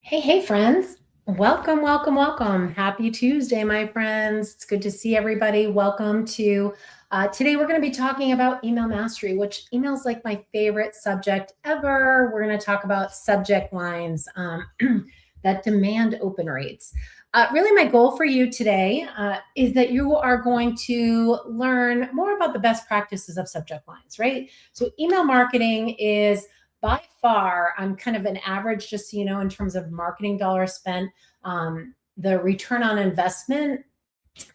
Hey, friends. Welcome, welcome, welcome. Happy Tuesday, my friends. It's good to see everybody. Welcome to today. We're going to be talking about email mastery, which email is like my favorite subject ever. We're going to talk about subject lines that demand open rates. Really, my goal for you today is that you are going to learn more about the best practices of subject lines, right? So, email marketing is by far, I'm kind of an average, just so you know, in terms of marketing dollars spent. The return on investment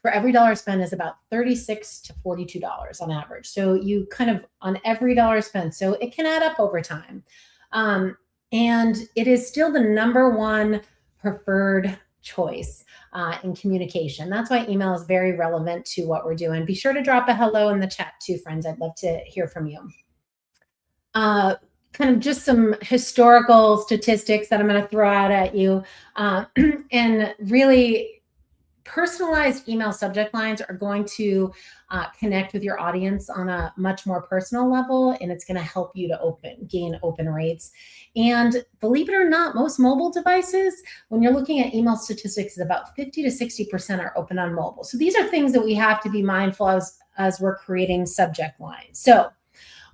for every dollar spent is about $36 to $42 on average. So you kind of on every dollar spent. So it can add up over time. And it is still the number one preferred choice in communication. That's why email is very relevant to what we're doing. Be sure to drop a hello in the chat too, friends. I'd love to hear from you. Kind of just some historical statistics that I'm going to throw out at you. And really, personalized email subject lines are going to connect with your audience on a much more personal level, and it's going to help you to gain open rates. And believe it or not, most mobile devices, when you're looking at email statistics, is about 50 to 60% are open on mobile. So these are things that we have to be mindful as we're creating subject lines. So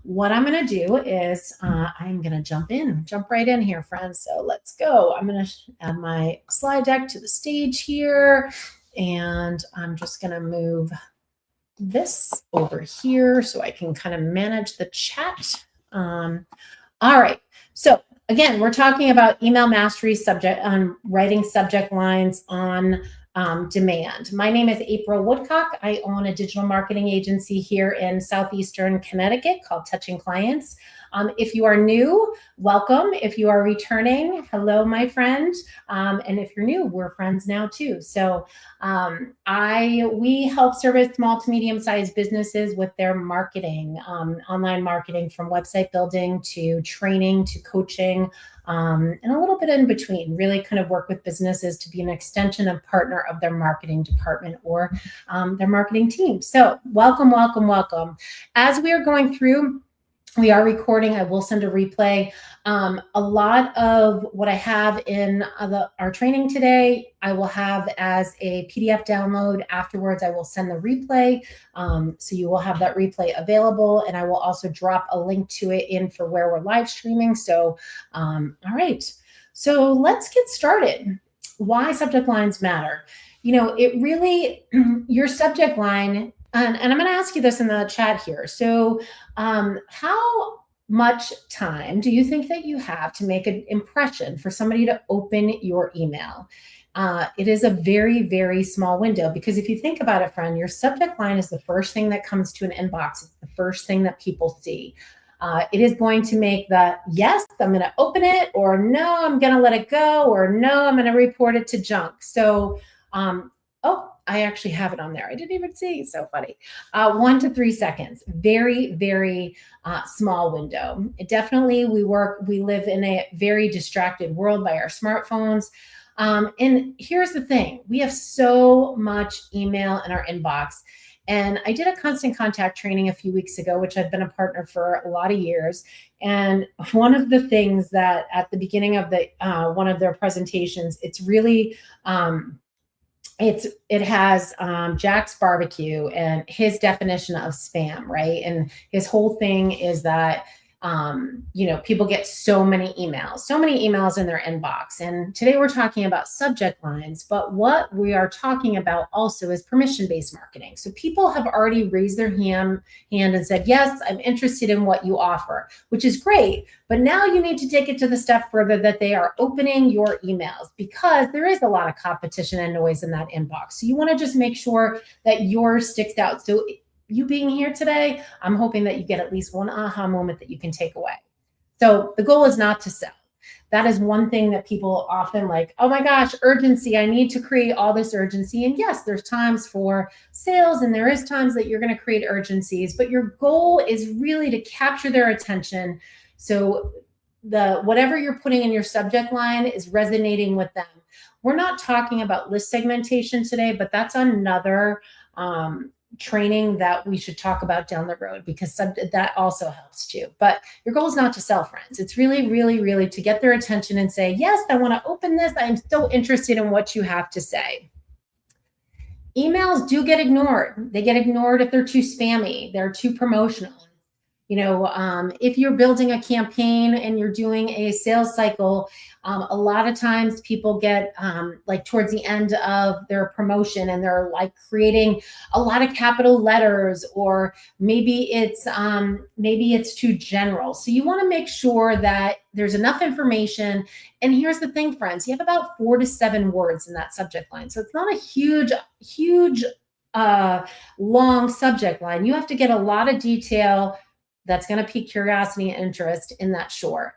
what I'm going to do is I'm going to jump right in here, friends. So let's go. I'm going to add my slide deck to the stage here, and I'm just going to move this over here so I can kind of manage the chat. All right. So again, we're talking about email mastery subject on writing subject lines on demand. My name is Heavens-Woodcock. I own a digital marketing agency here in Southeastern Connecticut called Touching Clients. If you are new, welcome. If you are returning, hello, my friend. And if you're new, we're friends now too. So we help service small to medium-sized businesses with their marketing, online marketing, from website building to training to coaching, and a little bit in between. Really kind of work with businesses to be an extension and partner of their marketing department or their marketing team. So welcome, welcome, welcome. As we are going through, we are recording. I will send a replay. A lot of what I have in our training today, I will have as a PDF download. Afterwards, I will send the replay. So you will have that replay available. And I will also drop a link to it in for where we're live streaming. So, all right. So let's get started. Why subject lines matter. You know, it really, your subject line, and I'm going to ask you this in the chat here. So how much time do you think that you have to make an impression for somebody to open your email? It is a very, very small window, because if you think about it, friend, your subject line is the first thing that comes to an inbox. It's the first thing that people see. It is going to make the yes, I'm going to open it, or no, I'm going to let it go, or no, I'm going to report it to junk. So, oh, I actually have it on there. I didn't even see. So funny. 1 to 3 seconds. Very, very small window. Definitely, we live in a very distracted world by our smartphones. And here's the thing. We have so much email in our inbox. And I did a constant contact training a few weeks ago, which I've been a partner for a lot of years. And one of the things that at the beginning of one of their presentations, it's really, it has Jack's Barbecue and his definition of spam, right? And his whole thing is that people get so many emails in their inbox. And today we're talking about subject lines, but what we are talking about also is permission-based marketing. So people have already raised their hand and said, yes, I'm interested in what you offer, which is great. But now you need to take it to the step further that they are opening your emails, because there is a lot of competition and noise in that inbox. So you want to just make sure that yours sticks out. So you being here today, I'm hoping that you get at least one aha moment that you can take away. So the goal is not to sell. That is one thing that people often like, oh my gosh, urgency. I need to create all this urgency. And yes, there's times for sales, and there is times that you're going to create urgencies, but your goal is really to capture their attention. So whatever you're putting in your subject line is resonating with them. We're not talking about list segmentation today, but that's another training that we should talk about down the road, because that also helps too. But your goal is not to sell, friends. It's really, really, really to get their attention and say, yes, I want to open this. I'm so interested in what you have to say. Emails do get ignored. They get ignored if they're too spammy, they're too promotional. If you're building a campaign and you're doing a sales cycle, a lot of times people get like towards the end of their promotion and they're like creating a lot of capital letters, or maybe it's too general. So you want to make sure that there's enough information. And here's the thing, friends, you have about 4 to 7 words in that subject line. So it's not a huge long subject line. You have to get a lot of detail that's going to pique curiosity and interest in that short.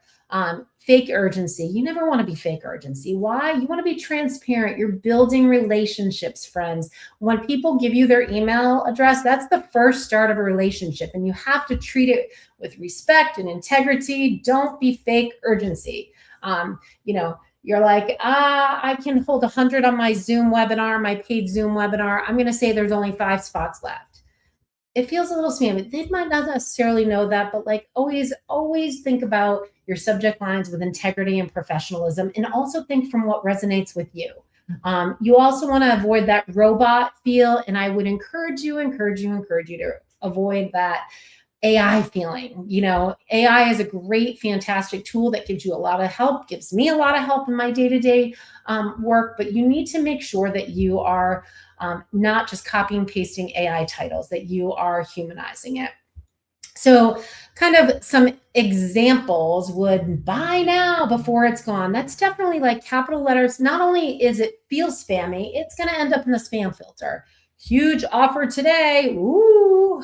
Fake urgency. You never want to be fake urgency. Why? You want to be transparent. You're building relationships, friends. When people give you their email address, that's the first start of a relationship, and you have to treat it with respect and integrity. Don't be fake urgency. You're like, I can hold 100 on my Zoom webinar, my paid Zoom webinar. I'm going to say there's only 5 spots left. It feels a little spammy. They might not necessarily know that, but like always think about your subject lines with integrity and professionalism, and also think from what resonates with you. You also want to avoid that robot feel, and I would encourage you to avoid that AI feeling. AI is a great, fantastic tool that gives you a lot of help, gives me a lot of help in my day-to-day work, but you need to make sure that you are not just copy and pasting AI titles, that you are humanizing it. So kind of some examples would: buy now before it's gone. That's definitely like capital letters. Not only is it feel spammy, it's going to end up in the spam filter. Huge offer today. Ooh,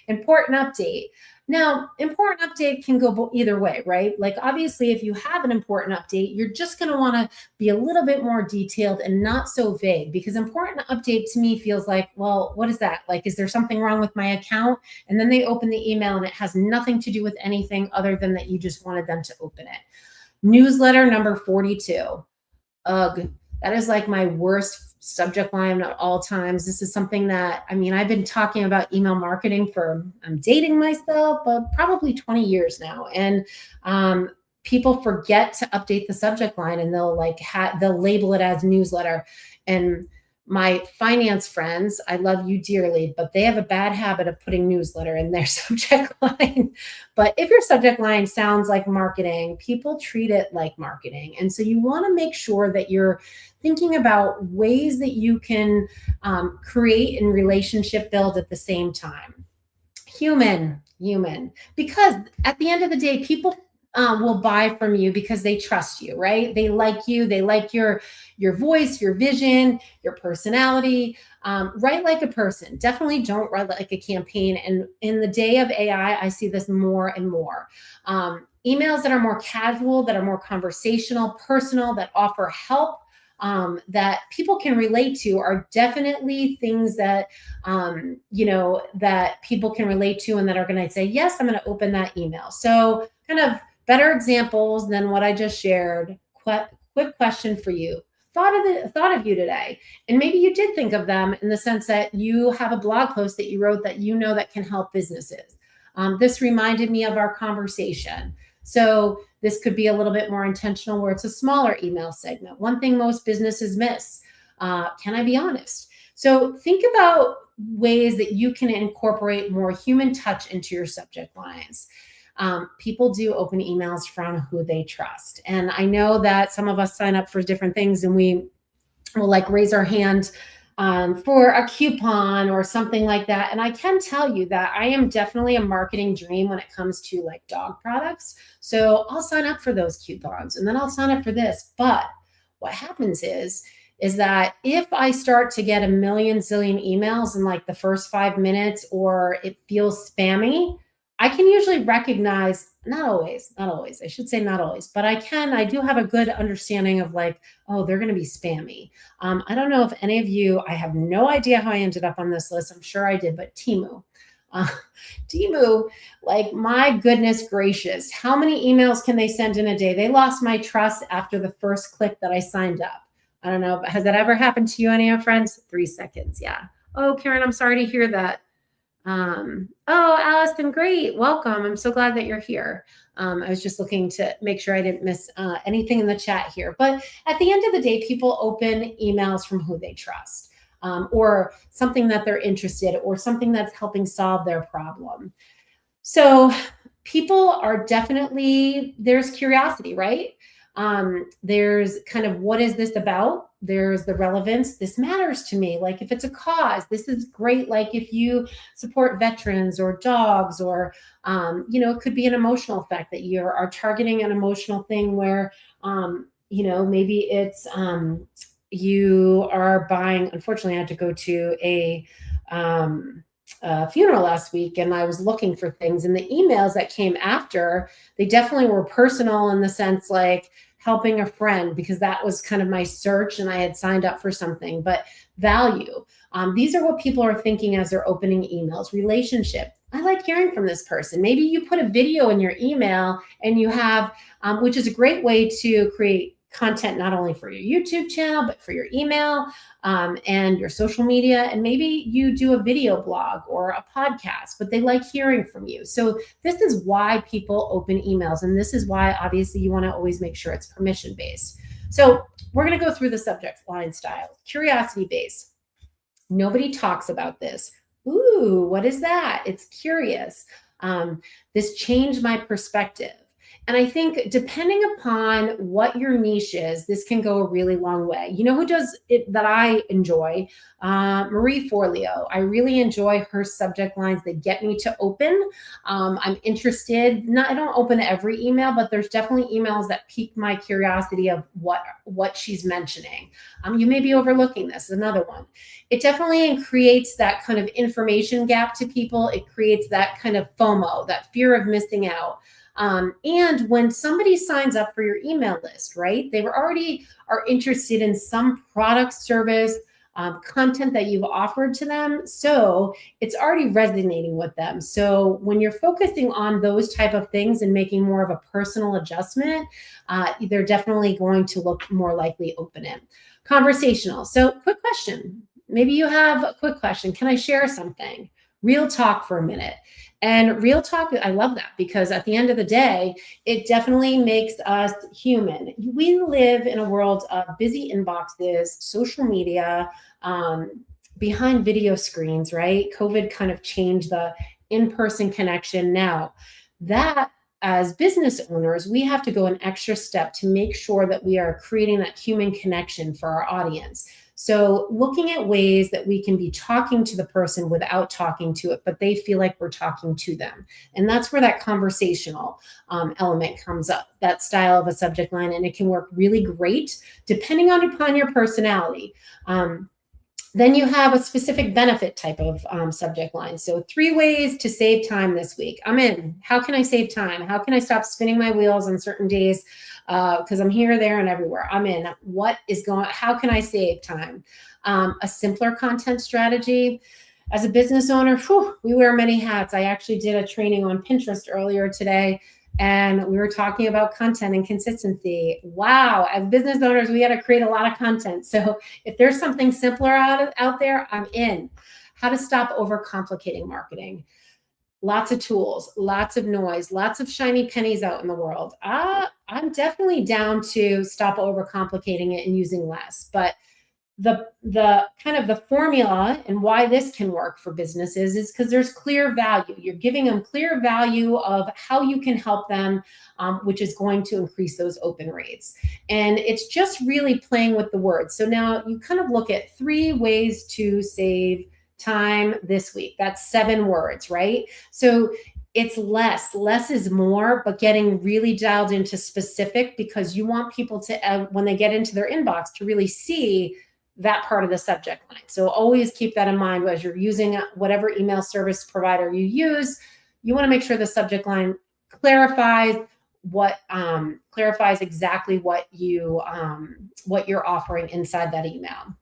important update. Now, important update can go either way, right? Like obviously, if you have an important update, you're just going to want to be a little bit more detailed and not so vague, because important update to me feels like, well, what is that? Like, is there something wrong with my account? And then they open the email and it has nothing to do with anything other than that you just wanted them to open it. Newsletter number 42. Ugh, that is like my worst subject line at all times. This is something that, I've been talking about email marketing I'm dating myself, but probably 20 years now. And people forget to update the subject line, and they'll label it as newsletter. And my finance friends, I love you dearly, but they have a bad habit of putting newsletter in their subject line. But if your subject line sounds like marketing, people treat it like marketing. And so you want to make sure that you're thinking about ways that you can create and relationship build at the same time. Human, because at the end of the day, people will buy from you because they trust you, right? They like you. They like your voice, your vision, your personality. Write like a person. Definitely don't write like a campaign. And in the day of AI, I see this more and more. Emails that are more casual, that are more conversational, personal, that offer help, that people can relate to, are definitely things that, that people can relate to, and that are going to say, yes, I'm going to open that email. So kind of better examples than what I just shared. Quick question for you. Thought of you today, and maybe you did think of them in the sense that you have a blog post that you wrote that that can help businesses. This reminded me of our conversation. So this could be a little bit more intentional, where it's a smaller email segment. One thing most businesses miss, can I be honest? So think about ways that you can incorporate more human touch into your subject lines. People do open emails from who they trust. And I know that some of us sign up for different things, and we will like raise our hand for a coupon or something like that. And I can tell you that I am definitely a marketing dream when it comes to like dog products. So I'll sign up for those coupons, and then I'll sign up for this. But what happens is that if I start to get a zillion emails in like the first 5 minutes, or it feels spammy, I can usually recognize, not always, I should say not always, but I do have a good understanding of like, oh, they're going to be spammy. I don't know if any of you, I have no idea how I ended up on this list. I'm sure I did, but Temu, like, my goodness gracious, how many emails can they send in a day? They lost my trust after the first click that I signed up. I don't know, has that ever happened to you, any of your friends? 3 seconds. Yeah. Oh, Karen, I'm sorry to hear that. Oh, Allison, great. Welcome. I'm so glad that you're here. I was just looking to make sure I didn't miss anything in the chat here. But at the end of the day, people open emails from who they trust, or something that they're interested, or something that's helping solve their problem. So people are definitely, there's curiosity, right? There's kind of, what is this about? There's the relevance. This matters to me. Like if it's a cause, this is great. Like if you support veterans or dogs, or, it could be an emotional effect that you are targeting an emotional thing where, maybe it's, you are buying, unfortunately, I had to go to um, funeral last week, and I was looking for things, and the emails that came after, they definitely were personal in the sense like helping a friend, because that was kind of my search and I had signed up for something. But value, these are what people are thinking as they're opening emails. Relationship, I like hearing from this person. Maybe you put a video in your email and you have, which is a great way to create content, not only for your YouTube channel, but for your email, and your social media. And maybe you do a video blog or a podcast, but they like hearing from you. So this is why people open emails. And this is why, obviously, you want to always make sure it's permission based. So we're going to go through the subject line styles. Curiosity based. Nobody talks about this. Ooh, what is that? It's curious. This changed my perspective. And I think depending upon what your niche is, this can go a really long way. You know who does it that I enjoy? Marie Forleo. I really enjoy her subject lines. They get me to open. I'm interested. I don't open every email, but there's definitely emails that pique my curiosity of what she's mentioning. You may be overlooking this. Another one. It definitely creates that kind of information gap to people. It creates that kind of FOMO, that fear of missing out. And when somebody signs up for your email list, right, they were already are interested in some product, service, content that you've offered to them. So it's already resonating with them. So when you're focusing on those type of things and making more of a personal adjustment, they're definitely going to look more likely open in. Conversational. So quick question. Maybe you have a quick question. Can I share something? Real talk for a minute. And real talk, I love that, because at the end of the day, it definitely makes us human. We live in a world of busy inboxes, social media, behind video screens, right? COVID kind of changed the in-person connection. Now, that as business owners, we have to go an extra step to make sure that we are creating that human connection for our audience. So looking at ways that we can be talking to the person without talking to it, but they feel like we're talking to them. And that's where that conversational element comes up, that style of a subject line. And it can work really great depending upon your personality. Then you have a specific benefit type of subject line. So 3 ways to save time this week. I'm in. How can I save time? How can I stop spinning my wheels on certain days? Because I'm here, there, and everywhere. I'm in. What is going on? How can I save time? A simpler content strategy. As a business owner, we wear many hats. I actually did a training on Pinterest earlier today, and we were talking about content and consistency. Wow, as business owners, we got to create a lot of content. So if there's something simpler out there, I'm in. How to stop overcomplicating marketing. Lots of tools, lots of noise, lots of shiny pennies out in the world. I'm definitely down to stop overcomplicating it and using less. But the kind of the formula and why this can work for businesses is because there's clear value. You're giving them clear value of how you can help them, which is going to increase those open rates. And it's just really playing with the words. So now you kind of look at 3 ways to save time this week. That's 7 words, right? So it's less is more, but getting really dialed into specific, because you want people to, when they get into their inbox, to really see that part of the subject line. So always keep that in mind as you're using whatever email service provider you use. You want to make sure the subject line clarifies exactly what you're offering inside that email.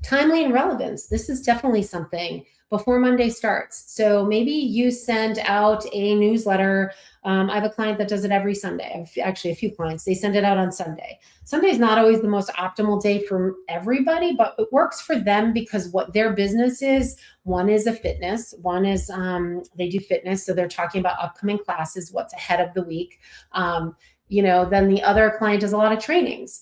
Timely and relevance. This is definitely something before Monday starts. So maybe you send out a newsletter. I have a client that does it every Sunday. I have actually a few clients. They send it out on Sunday. Sunday is not always the most optimal day for everybody, but it works for them because what their business is, one is a fitness, one is they do fitness. So they're talking about upcoming classes, what's ahead of the week. Then the other client does a lot of trainings.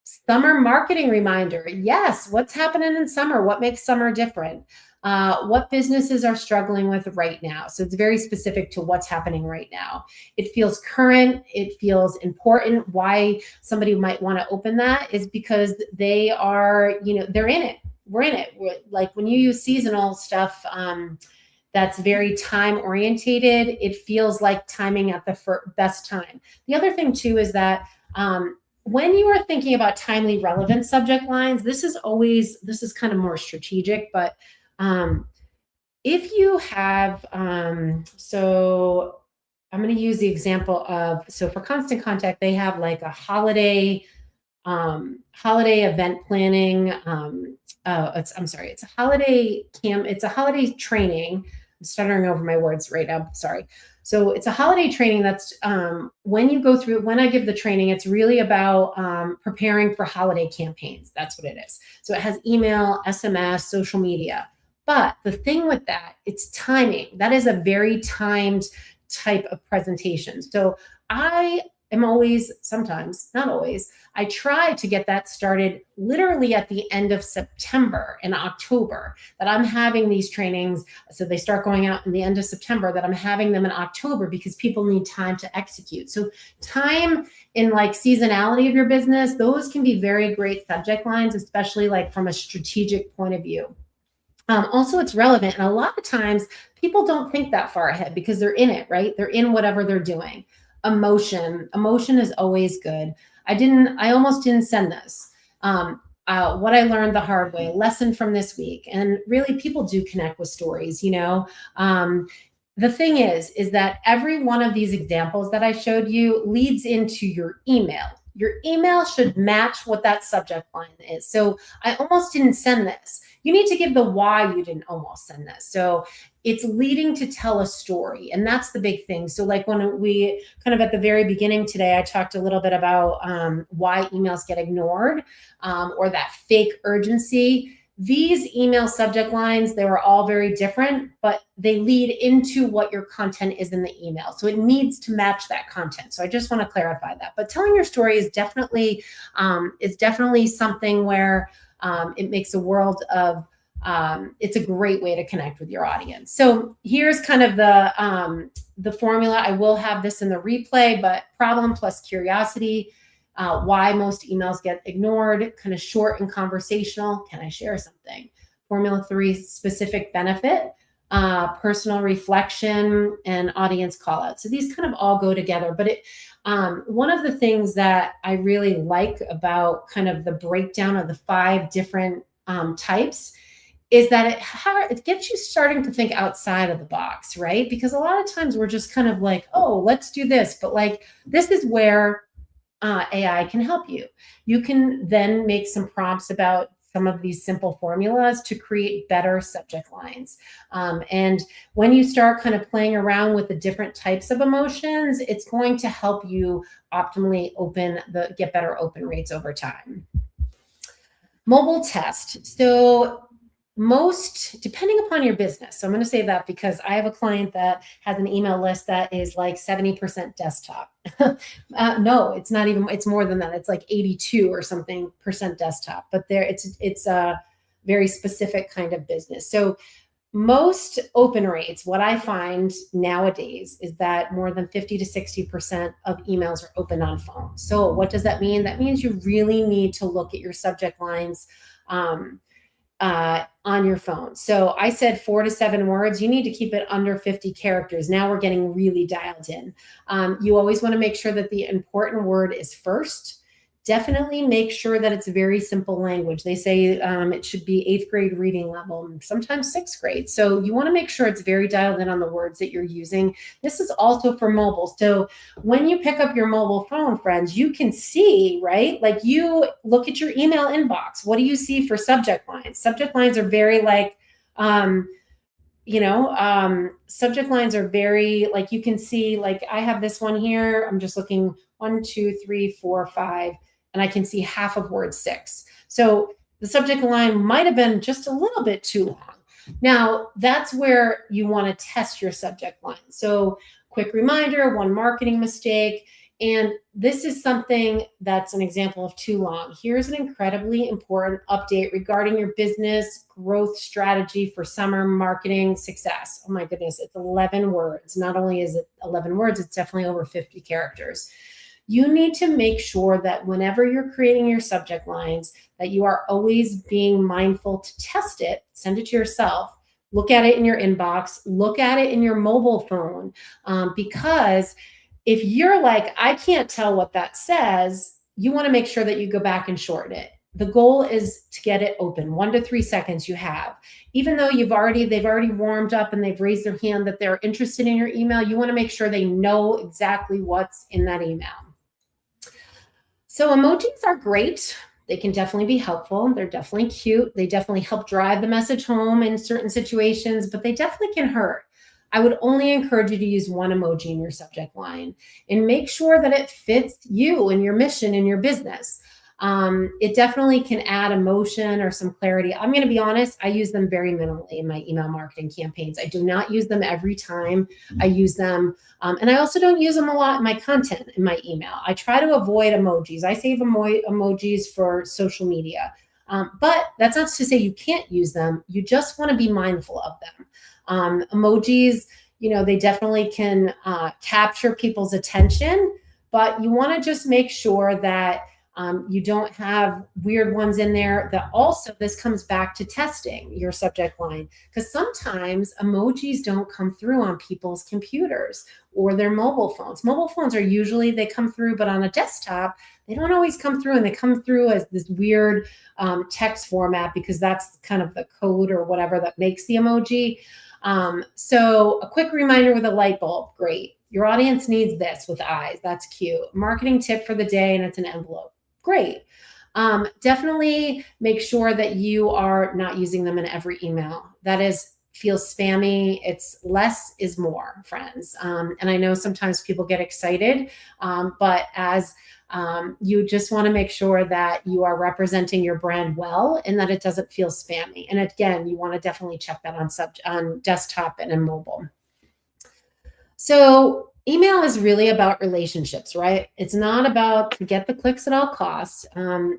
Summer marketing reminder. Yes. What's happening in summer? What makes summer different? What businesses are struggling with right now? So it's very specific to what's happening right now. It feels current. It feels important. Why somebody might want to open that is because they are, they're in it. We're in it. Like when you use seasonal stuff, that's very time orientated. It feels like timing at the best time. The other thing too is that when you are thinking about timely relevant subject lines, this is kind of more strategic, but if you have, so I'm going to use the example of, so for Constant Contact, they have like a holiday event planning. It's a holiday training. I'm stuttering over my words right now. Sorry. So it's a holiday training that's when I give the training, it's really about preparing for holiday campaigns. That's what it is. So it has email, SMS, social media. But the thing with that, it's timing. That is a very timed type of presentation. So I am always, sometimes, not always, I try to get that started literally at the end of September and October, that I'm having these trainings. So they start going out in the end of September, that I'm having them in October because people need time to execute. So time in like seasonality of your business, those can be very great subject lines, especially like from a strategic point of view. Also, it's relevant. And a lot of times people don't think that far ahead because they're in it, right? They're in whatever they're doing. Emotion is always good. I almost didn't send this. What I learned the hard way, lesson from this week. And really people do connect with stories, the thing is that every one of these examples that I showed you leads into your email. Your email should match what that subject line is. So I almost didn't send this. You need to give the why you didn't almost send this. So it's leading to tell a story. And that's the big thing. So like when we kind of at the very beginning today, I talked a little bit about why emails get ignored or that fake urgency. These email subject lines, they were all very different, but they lead into what your content is in the email. So it needs to match that content. So I just want to clarify that. But telling your story is definitely something where it makes a world of, it's a great way to connect with your audience. So here's kind of the formula. I will have this in the replay, but problem plus curiosity, why most emails get ignored, kind of short and conversational. Can I share something? Formula 3, specific benefit, personal reflection, and audience call out. So these kind of all go together, but one of the things that I really like about kind of the breakdown of the 5 different types is that it gets you starting to think outside of the box, right? Because a lot of times we're just kind of like, oh, let's do this. But like, this is where AI can help you. You can then make some prompts about some of these simple formulas to create better subject lines. And when you start kind of playing around with the different types of emotions, it's going to help you optimally get better open rates over time. Mobile test. So depending upon your business. So I'm going to say that because I have a client that has an email list that is like 70% desktop. No, it's not even, it's more than that. It's like 82 or something % desktop, but it's a very specific kind of business. So most open rates, what I find nowadays is that more than 50 to 60% of emails are opened on phone. So what does that mean? That means you really need to look at your subject lines, on your phone. So I said 4 to 7 words. You need to keep it under 50 characters. Now we're getting really dialed in. You always want to make sure that the important word is first. definitely make sure that it's very simple language. They say it should be 8th grade reading level, sometimes 6th grade. So you want to make sure it's very dialed in on the words that you're using. This is also for mobile. So when you pick up your mobile phone, friends, you can see, right? Like you look at your email inbox. What do you see for subject lines? Subject lines are very like, subject lines are very, like, you can see, like I have this one here. I'm just looking 1, 2, 3, 4, 5, and I can see half of word 6. So the subject line might have been just a little bit too long. Now that's where you want to test your subject line. So quick reminder, one marketing mistake. And this is something that's an example of too long. Here's an incredibly important update regarding your business growth strategy for summer marketing success. Oh my goodness, it's 11 words. Not only is it 11 words, it's definitely over 50 characters. You need to make sure that whenever you're creating your subject lines, that you are always being mindful to test it, send it to yourself, look at it in your inbox, look at it in your mobile phone, because if you're like, I can't tell what that says, you want to make sure that you go back and shorten it. The goal is to get it open, 1 to 3 seconds you have. Even though they've already warmed up and they've raised their hand that they're interested in your email, you want to make sure they know exactly what's in that email. So emojis are great. They can definitely be helpful. They're definitely cute. They definitely help drive the message home in certain situations, but they definitely can hurt. I would only encourage you to use one emoji in your subject line and make sure that it fits you and your mission in your business. It definitely can add emotion or some clarity. I'm going to be honest, I use them very minimally in my email marketing campaigns. I do not use them every time I use them. And I also don't use them a lot in my content in my email. I try to avoid emojis. I save emojis for social media. But that's not to say you can't use them. You just want to be mindful of them. Emojis, they definitely can capture people's attention, but you want to just make sure that you don't have weird ones in there. That also, this comes back to testing your subject line, because sometimes emojis don't come through on people's computers or their mobile phones. Mobile phones are usually, they come through, but on a desktop, they don't always come through, and they come through as this weird text format, because that's kind of the code or whatever that makes the emoji. So a quick reminder with a light bulb, great. Your audience needs this with eyes. That's cute. Marketing tip for the day, and it's an envelope. Great. Definitely make sure that you are not using them in every email. That feels spammy. It's less is more, friends. And I know sometimes people get excited, but as you just want to make sure that you are representing your brand well and that it doesn't feel spammy. And again, you want to definitely check that on desktop and in mobile. So email is really about relationships, right? It's not about to get the clicks at all costs.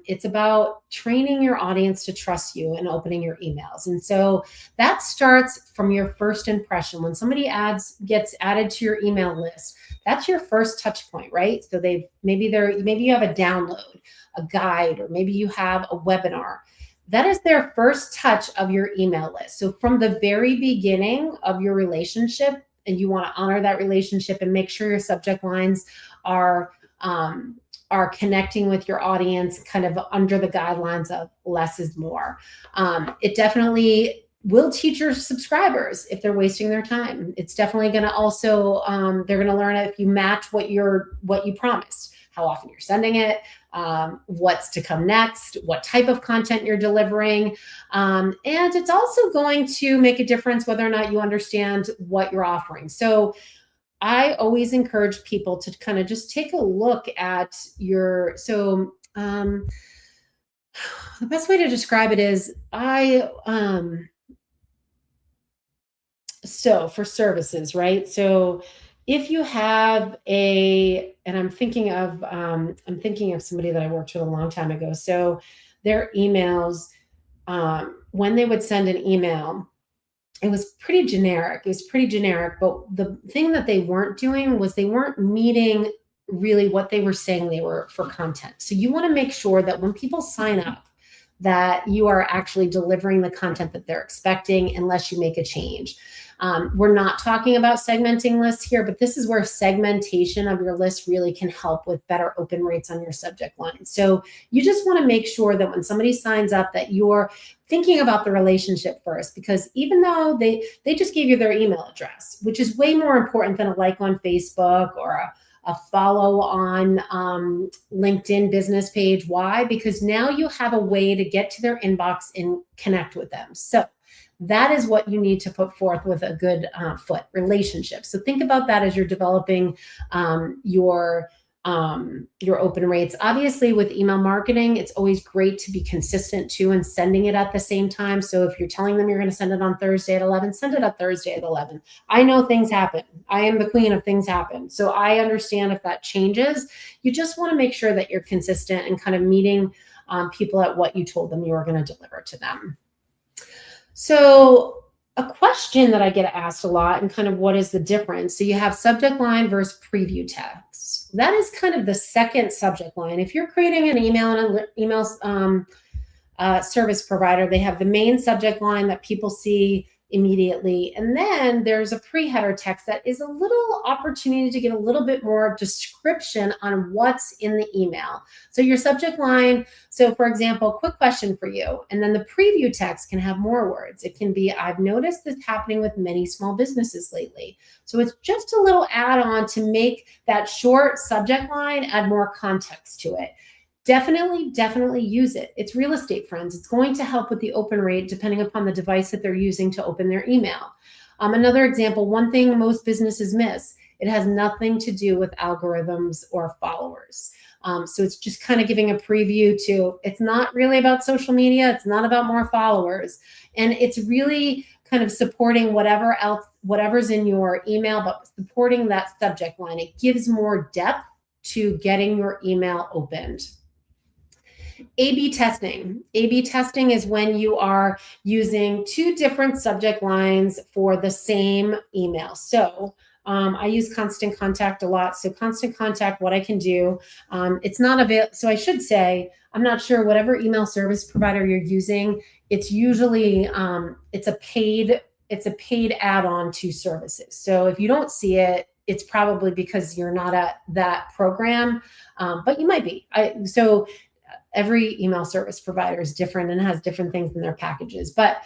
It's about training your audience to trust you and opening your emails. And so that starts from your first impression. When somebody gets added to your email list, that's your first touch point, right? So maybe you have a download, a guide, or maybe you have a webinar. That is their first touch of your email list. So from the very beginning of your relationship, and you want to honor that relationship and make sure your subject lines are connecting with your audience kind of under the guidelines of less is more. It definitely will teach your subscribers if they're wasting their time. It's definitely going to also, they're going to learn if you match what you promised, how often you're sending it, what's to come next, what type of content you're delivering. And it's also going to make a difference whether or not you understand what you're offering. So I always encourage people to kind of just take a look at the best way to describe it is so for services, right? So if you have and I'm thinking of somebody that I worked with a long time ago. So their emails, when they would send an email, it was pretty generic. But the thing that they weren't doing was they weren't meeting really what they were saying they were for content. So you want to make sure that when people sign up, that you are actually delivering the content that they're expecting, unless you make a change. We're not talking about segmenting lists here, but this is where segmentation of your list really can help with better open rates on your subject line. So you just want to make sure that when somebody signs up that you're thinking about the relationship first, because even though they just gave you their email address, which is way more important than a like on Facebook or a follow on LinkedIn business page. Why? Because now you have a way to get to their inbox and connect with them. So that is what you need to put forth with a good foot relationship. So think about that as you're developing your open rates. Obviously, with email marketing, it's always great to be consistent too and sending it at the same time. So if you're telling them you're going to send it on Thursday at 11, send it on Thursday at 11. I know things happen. I am the queen of things happen. So I understand if that changes. You just want to make sure that you're consistent and kind of meeting people at what you told them you were going to deliver to them. So a question that I get asked a lot, and kind of what is the difference? So you have subject line versus preview text. That is kind of the second subject line. If you're creating an email and an email service provider, they have the main subject line that people see immediately. And then there's a pre-header text that is a little opportunity to get a little bit more description on what's in the email. So your subject line, so for example, quick question for you. And then the preview text can have more words. It can be, I've noticed this happening with many small businesses lately. So it's just a little add-on to make that short subject line add more context to it. Definitely use it. It's real estate, friends. It's going to help with the open rate depending upon the device that they're using to open their email. Another example, one thing most businesses miss, it has nothing to do with algorithms or followers. So it's just kind of giving a preview to, it's not really about social media. It's not about more followers. And it's really kind of supporting whatever's in your email, but supporting that subject line. It gives more depth to getting your email opened. A/B testing. A/B testing is when you are using two different subject lines for the same email. So I use Constant Contact a lot. So Constant Contact, what I can do, it's not available. So I should say, I'm not sure, whatever email service provider you're using, it's usually, it's a paid add-on to services. So if you don't see it, it's probably because you're not at that program, but you might be. So every email service provider is different and has different things in their packages. But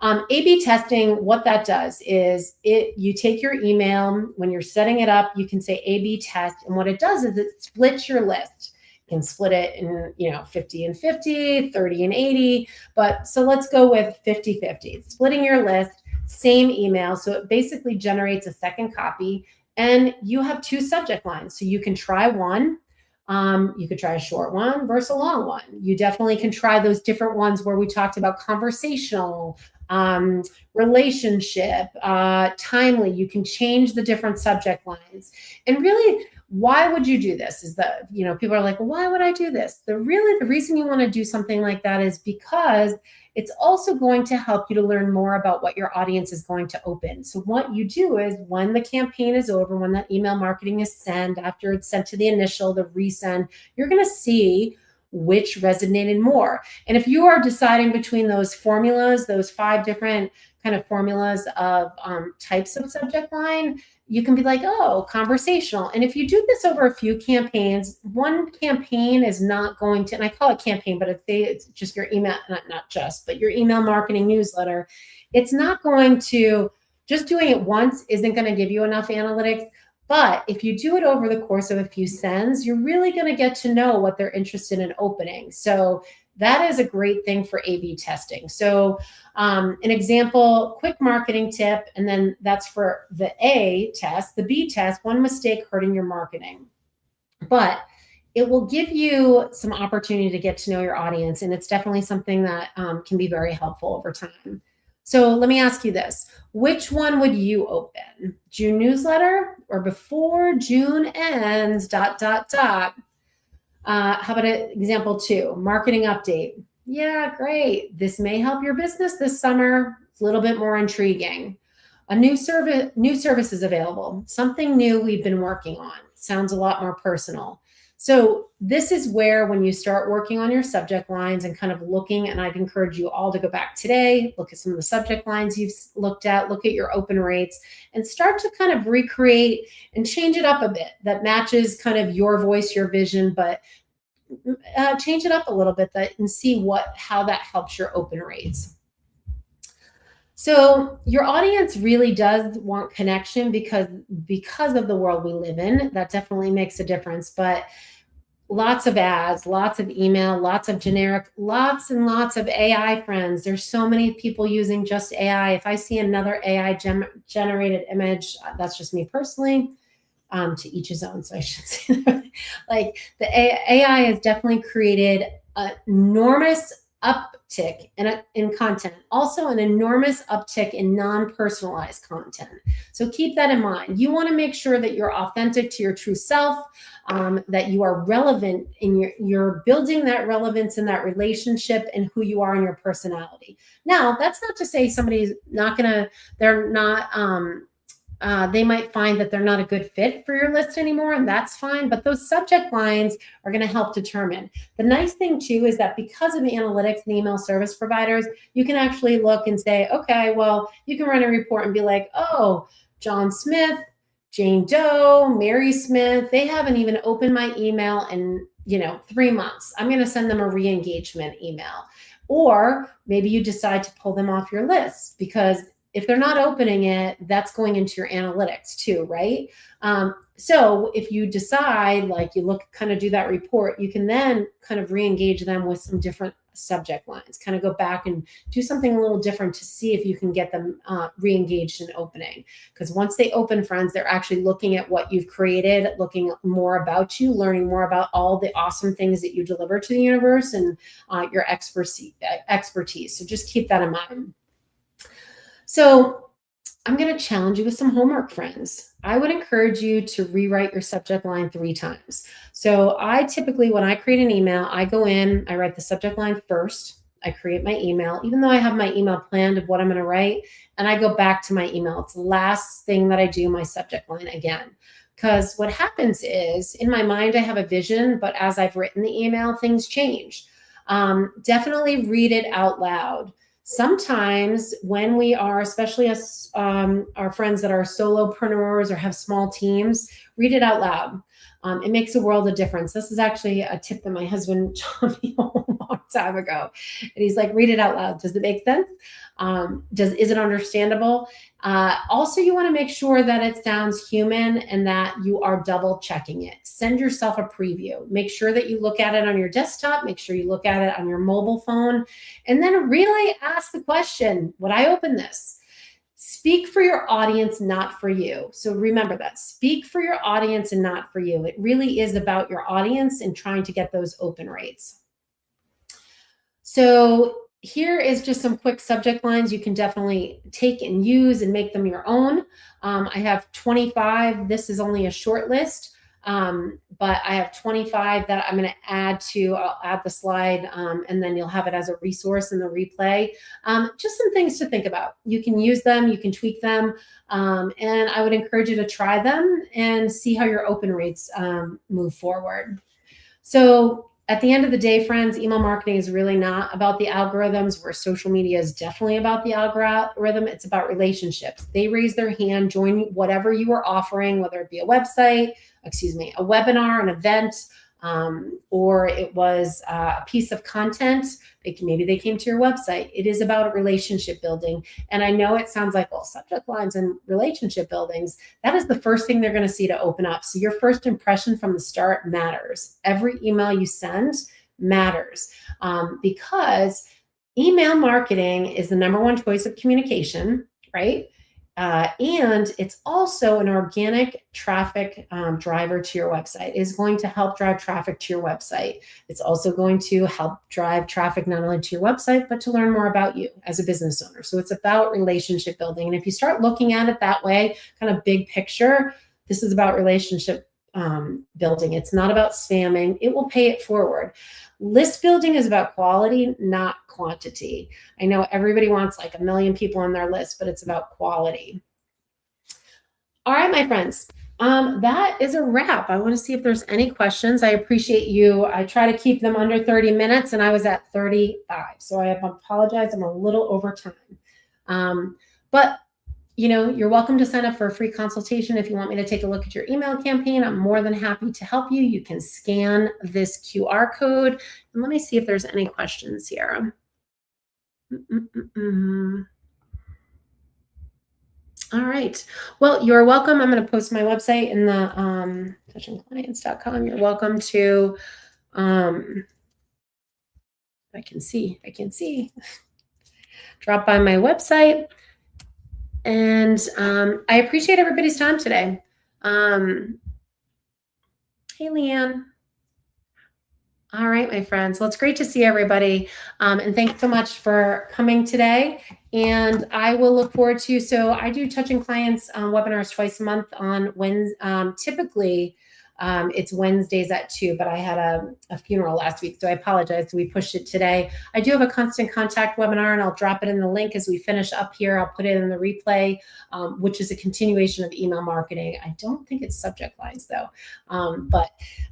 A/B testing, what that does is you take your email, when you're setting it up, you can say A/B test. And what it does is it splits your list. You can split it in 50 and 50, 30 and 80. But so let's go with 50-50. Splitting your list, same email. So it basically generates a second copy. And you have two subject lines. So you can try one. You could try a short one versus a long one. You definitely can try those different ones where we talked about conversational, relationship, timely. You can change the different subject lines. And really, why would you do this? Is that, people are like, well, why would I do this? The reason you want to do something like that is because it's also going to help you to learn more about what your audience is going to open. So what you do is when the campaign is over, when that email marketing is sent, after it's sent to the initial, the resend, you're going to see which resonated more. And if you are deciding between those formulas, those 5 different kind of formulas of types of subject line, you can be like, oh, conversational. And if you do this over a few campaigns, one campaign is not going to, and I call it campaign, but it's just your email, not just, but your email marketing newsletter. It's not going to, just doing it once isn't going to give you enough analytics. But if you do it over the course of a few sends, you're really going to get to know what they're interested in opening. So that is a great thing for A/B testing. So an example, quick marketing tip, and then that's for the A test. The B test, one mistake hurting your marketing. But it will give you some opportunity to get to know your audience. And it's definitely something that can be very helpful over time. So let me ask you this. Which one would you open? June newsletter or before June ends, ... How about example 2, marketing update? Yeah, great. This may help your business this summer. It's a little bit more intriguing. A new service is available. Something new we've been working on. Sounds a lot more personal. So this is where, when you start working on your subject lines and kind of looking, and I'd encourage you all to go back today, look at some of the subject lines you've looked at, look at your open rates, and start to kind of recreate and change it up a bit that matches kind of your voice, your vision, but change it up a little bit and see how that helps your open rates. So your audience really does want connection because of the world we live in. That definitely makes a difference. But lots of ads, lots of email, lots of generic, lots and lots of AI friends. There's so many people using just AI. If I see another AI generated image, that's just me personally. To each his own. So I should say that. Like the AI has definitely created an enormous uptick in content, also an enormous uptick in non-personalized content. So keep that in mind. You want to make sure that you're authentic to your true self, that you are relevant in you're building that relevance in that relationship and who you are in your personality. Now, that's not to say somebody's not gonna, they're not, they might find that they're not a good fit for your list anymore, and that's fine. But those subject lines are going to help determine. The nice thing too is that because of the analytics and email service providers, you can actually look and say, okay, well, you can run a report and be like, oh, John Smith, Jane Doe, Mary Smith, they haven't even opened my email in 3 months. I'm going to send them a re-engagement email. Or maybe you decide to pull them off your list because if they're not opening it, that's going into your analytics too, right? So if you decide, like you kind of do that report, you can then kind of re-engage them with some different subject lines, kind of go back and do something a little different to see if you can get them re-engaged in opening. Because once they open, friends, they're actually looking at what you've created, looking more about you, learning more about all the awesome things that you deliver to the universe and your expertise. So just keep that in mind. So I'm going to challenge you with some homework, friends. I would encourage you to rewrite your subject line 3 times. So I typically, when I create an email, I go in, I write the subject line first. I create my email, even though I have my email planned of what I'm going to write, and I go back to my email. It's the last thing that I do, my subject line again. Because what happens is, in my mind, I have a vision, but as I've written the email, things change. Definitely read it out loud. Sometimes when we are, especially us, our friends that are solopreneurs or have small teams, read it out loud. It makes a world of difference. This is actually a tip that my husband taught me a long time ago. And he's like, read it out loud. Does it make sense? Is it understandable? Also, you want to make sure that it sounds human and that you are double checking it. Send yourself a preview. Make sure that you look at it on your desktop. Make sure you look at it on your mobile phone. And then really ask the question, would I open this? Speak for your audience, not for you. So remember that. Speak for your audience and not for you. It really is about your audience and trying to get those open rates. So here is just some quick subject lines you can definitely take and use and make them your own. I have 25. This is only a short list, but I have 25 that I'm going to add to. I'll add the slide, and then you'll have it as a resource in the replay. Just some things to think about. You can use them, you can tweak them, and I would encourage you to try them and see how your open rates move forward. So at the end of the day, friends, email marketing is really not about the algorithms, where social media is definitely about the algorithm. It's about relationships. They raise their hand, join whatever you are offering, whether it be a website, a webinar, an event, or it was a piece of content. Maybe they came to your website. It is about relationship building. And I know it sounds like, well, subject lines and relationship buildings, that is the first thing they're going to see to open up. So your first impression from the start matters. Every email you send matters, because email marketing is the #1 choice of communication, right? And it's also an organic traffic driver to your website. It is going to help drive traffic to your website. It's also going to help drive traffic not only to your website, but to learn more about you as a business owner. So it's about relationship building. And if you start looking at it that way, kind of big picture, this is about relationship building. It's not about spamming. It will pay it forward. List building is about quality, not quantity. I know everybody wants like 1 million people on their list, but it's about quality. All right, my friends, That is a wrap. I want to see if there's any questions. I appreciate you. I try to keep them under 30 minutes and I was at 35. So I apologize. I'm a little over time. But you're welcome to sign up for a free consultation if you want me to take a look at your email campaign. I'm more than happy to help you. You can scan this QR code. And let me see if there's any questions here. All right. Well, you're welcome. I'm going to post my website in the touchingclients.com. You're welcome to, I can see, drop by my website. And I appreciate everybody's time today. Hey, Leanne. All right, my friends. Well, it's great to see everybody. And thanks so much for coming today. And I will look forward to, so I do Touching Clients webinars twice a month on Wednesday. Typically, it's Wednesdays at 2, but I had a funeral last week, so I apologize. We pushed it today. I do have a constant contact webinar, and I'll drop it in the link as we finish up here. I'll put it in the replay, which is a continuation of email marketing. I don't think it's subject lines though.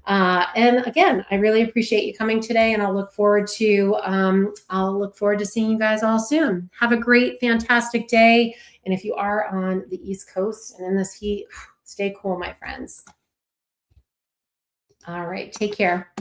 And again, I really appreciate you coming today, and I'll look forward to seeing you guys all soon. Have a great, fantastic day. And if you are on the East Coast and in this heat, stay cool, my friends. All right. Take care.